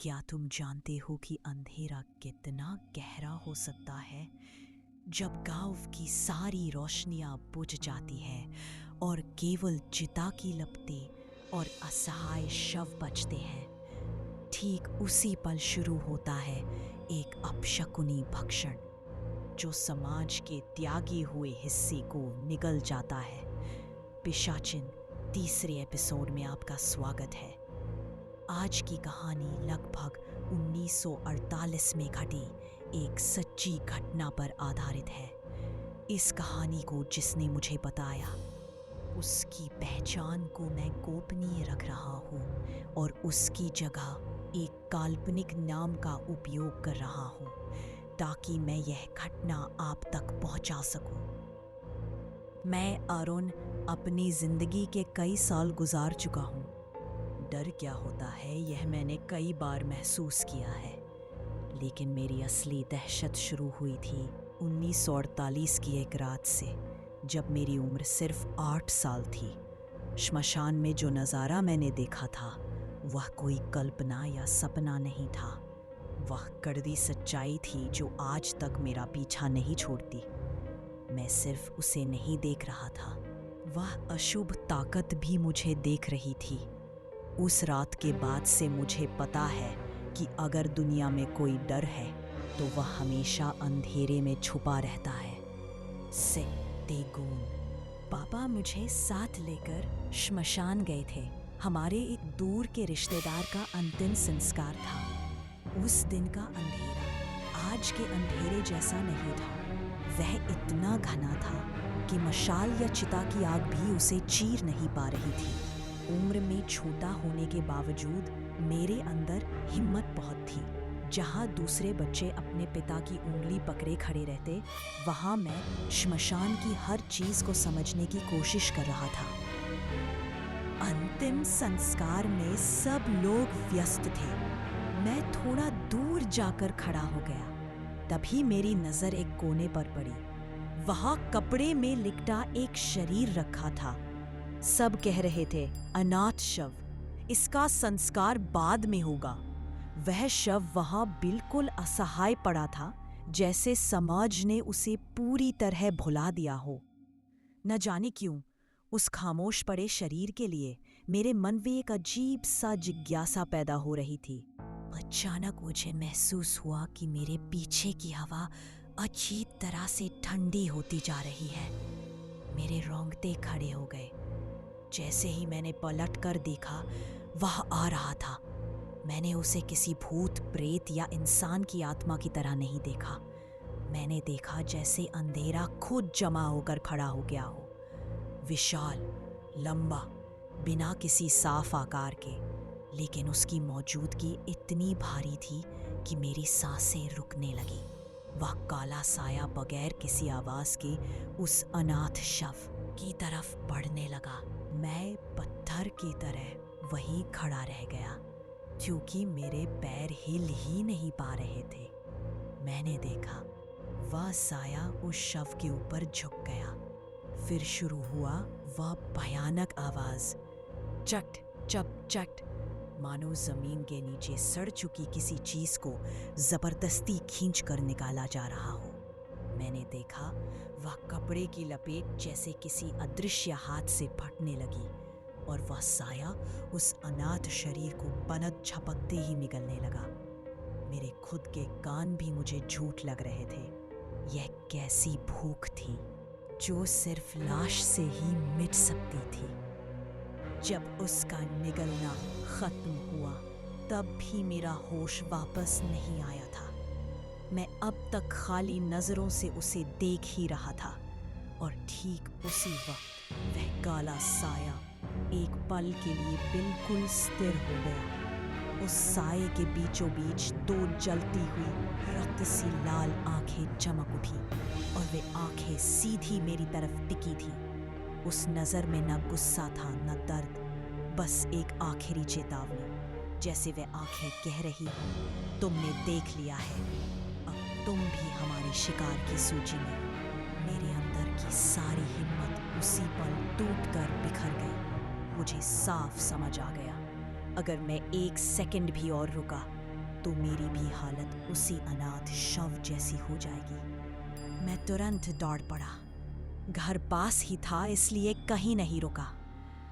क्या तुम जानते हो कि अंधेरा कितना गहरा हो सकता है? जब गांव की सारी रोशनियां बुझ जाती है और केवल चिता की लपटें और असहाय शव बचते हैं, ठीक उसी पल शुरू होता है एक अपशकुनी भक्षण जो समाज के त्यागे हुए हिस्से को निगल जाता है। पिशाचिन तीसरे एपिसोड में आपका स्वागत है। आज की कहानी लगभग 1948 में घटी एक सच्ची घटना पर आधारित है। इस कहानी को जिसने मुझे बताया, उसकी पहचान को मैं गोपनीय रख रहा हूँ और उसकी जगह एक काल्पनिक नाम का उपयोग कर रहा हूँ ताकि मैं यह घटना आप तक पहुँचा सकूँ। मैं अरुण अपनी जिंदगी के कई साल गुजार चुका हूँ। डर क्या होता है यह मैंने कई बार महसूस किया है, लेकिन मेरी असली दहशत शुरू हुई थी 1948 की एक रात से, जब मेरी उम्र सिर्फ 8 साल थी। श्मशान में जो नज़ारा मैंने देखा था वह कोई कल्पना या सपना नहीं था। वह कड़वी सच्चाई थी जो आज तक मेरा पीछा नहीं छोड़ती। मैं सिर्फ उसे नहीं देख रहा था, वह अशुभ ताकत भी मुझे देख रही थी। उस रात के बाद से मुझे पता है कि अगर दुनिया में कोई डर है तो वह हमेशा अंधेरे में छुपा रहता है। सेतेगुन। पापा मुझे साथ लेकर श्मशान गए थे। हमारे एक दूर के रिश्तेदार का अंतिम संस्कार था। उस दिन का अंधेरा आज के अंधेरे जैसा नहीं था। वह इतना घना था कि मशाल या चिता की आग भी उसे चीर नहीं पा रही थी। उम्र में छोटा होने के बावजूद मेरे अंदर हिम्मत बहुत थी। जहाँ दूसरे बच्चे अपने पिता की उंगली पकड़े खड़े रहते, वहाँ मैं श्मशान की हर चीज को समझने की कोशिश कर रहा था। अंतिम संस्कार में सब लोग व्यस्त थे। मैं थोड़ा दूर जाकर खड़ा हो गया। तभी मेरी नजर एक कोने पर पड़ी। वहाँ कपड़े में लिपटा एक शरीर रखा था। सब कह रहे थे, अनाथ शव, इसका संस्कार बाद में होगा। वह शव वहां बिल्कुल असहाय पड़ा था, जैसे समाज ने उसे पूरी तरह भुला दिया हो। न जाने क्यों उस खामोश पड़े शरीर के लिए मेरे मन में एक अजीब सा जिज्ञासा पैदा हो रही थी। अचानक मुझे महसूस हुआ कि मेरे पीछे की हवा अजीब तरह से ठंडी होती जा रही है। मेरे रोंगटे खड़े हो गए। जैसे ही मैंने पलट कर देखा, वह आ रहा था। मैंने उसे किसी भूत, प्रेत या इंसान की आत्मा की तरह नहीं देखा। मैंने देखा जैसे अंधेरा खुद जमा होकर खड़ा हो गया हो। विशाल, लंबा, बिना किसी साफ आकार के, लेकिन उसकी मौजूदगी इतनी भारी थी कि मेरी सांसें रुकने लगी। वह काला साया बगैर किसी आवाज के उस अनाथ शव की तरफ बढ़ने लगा। मैं पत्थर की तरह वहीं खड़ा रह गया, क्योंकि मेरे पैर हिल ही नहीं पा रहे थे। मैंने देखा वह साया उस शव के ऊपर झुक गया। फिर शुरू हुआ वह भयानक आवाज, चट चप चट, मानो जमीन के नीचे सड़ चुकी किसी चीज को जबरदस्ती खींच कर निकाला जा रहा हो। मैंने देखा वह कपड़े की लपेट जैसे किसी अदृश्य हाथ से फटने लगी और वह साया उस अनाथ शरीर को पनत झपकते ही निगलने लगा। मेरे खुद के कान भी मुझे झूठ लग रहे थे। यह कैसी भूख थी जो सिर्फ लाश से ही मिट सकती थी। जब उसका निगलना खत्म हुआ, तब भी मेरा होश वापस नहीं आया था। मैं अब तक खाली नजरों से उसे देख ही रहा था और ठीक उसी वक्त वह काला साया एक पल के लिए बिल्कुल स्थिर हो गया। उस साये के बीचों बीच दो जलती हुई रक्त सी लाल आंखें चमक उठी और वे आंखें सीधी मेरी तरफ टिकी थी। उस नजर में न गुस्सा था न दर्द, बस एक आखिरी चेतावनी, जैसे वे आंखें कह रही हों, तुमने देख लिया है, अब तुम भी हमारी शिकार की सूची में। मेरे अंदर की सारी हिम्मत उसी पल टूटकर बिखर गई। मुझे साफ समझ आ गया, अगर मैं एक सेकंड भी और रुका तो मेरी भी हालत उसी अनाथ शव जैसी हो जाएगी। मैं तुरंत दौड़ पड़ा। घर पास ही था, इसलिए कहीं नहीं रुका।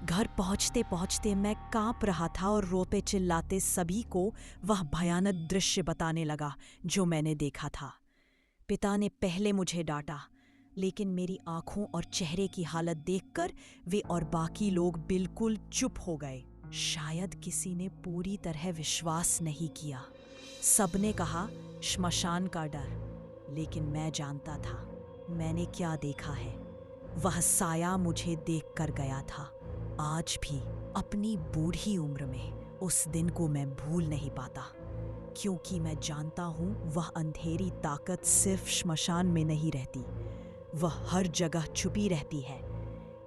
घर पहुंचते पहुंचते मैं कांप रहा था और रोते चिल्लाते सभी को वह भयानक दृश्य बताने लगा जो मैंने देखा था। पिता ने पहले मुझे डांटा, लेकिन मेरी आंखों और चेहरे की हालत देखकर वे और बाकी लोग बिल्कुल चुप हो गए। शायद किसी ने पूरी तरह विश्वास नहीं किया। सबने कहा श्मशान का डर, लेकिन मैं जानता था मैंने क्या देखा है। वह साया मुझे देखकर गया था। आज भी अपनी बूढ़ी उम्र में उस दिन को मैं भूल नहीं पाता, क्योंकि मैं जानता हूँ वह अंधेरी ताकत सिर्फ श्मशान में नहीं रहती, वह हर जगह छुपी रहती है।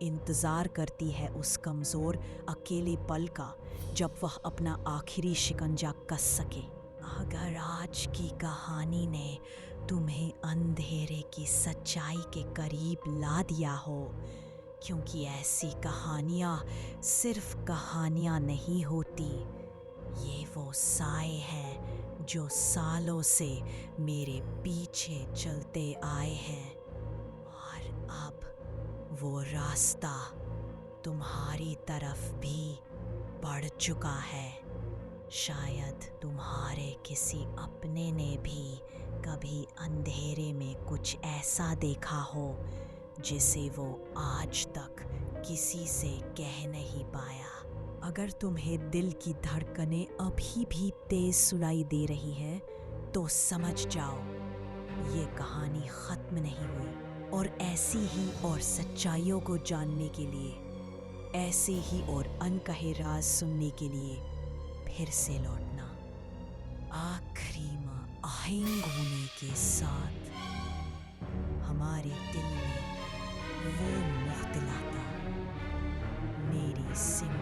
इंतजार करती है उस कमजोर अकेले पल का जब वह अपना आखिरी शिकंजा कस सके। अगर आज की कहानी ने तुम्हें अंधेरे की सच्चाई के करीब ला दिया हो, क्योंकि ऐसी कहानियाँ सिर्फ कहानियाँ नहीं होती, ये वो साए हैं जो सालों से मेरे पीछे चलते आए हैं, और अब वो रास्ता तुम्हारी तरफ भी बढ़ चुका है। शायद तुम्हारे किसी अपने ने भी कभी अंधेरे में कुछ ऐसा देखा हो जिसे वो आज तक किसी से कह नहीं पाया। अगर तुम्हें दिल की धड़कनें अभी भी तेज सुनाई दे रही है तो समझ जाओ ये कहानी खत्म नहीं हुई, और ऐसी ही और सच्चाइयों को जानने के लिए, ऐसे ही और अनकहे राज सुनने के लिए फिर से लौटना। आखिरी में आहंग होने के साथ हमारे दिल में वो मुख्तलाता मेरी सिम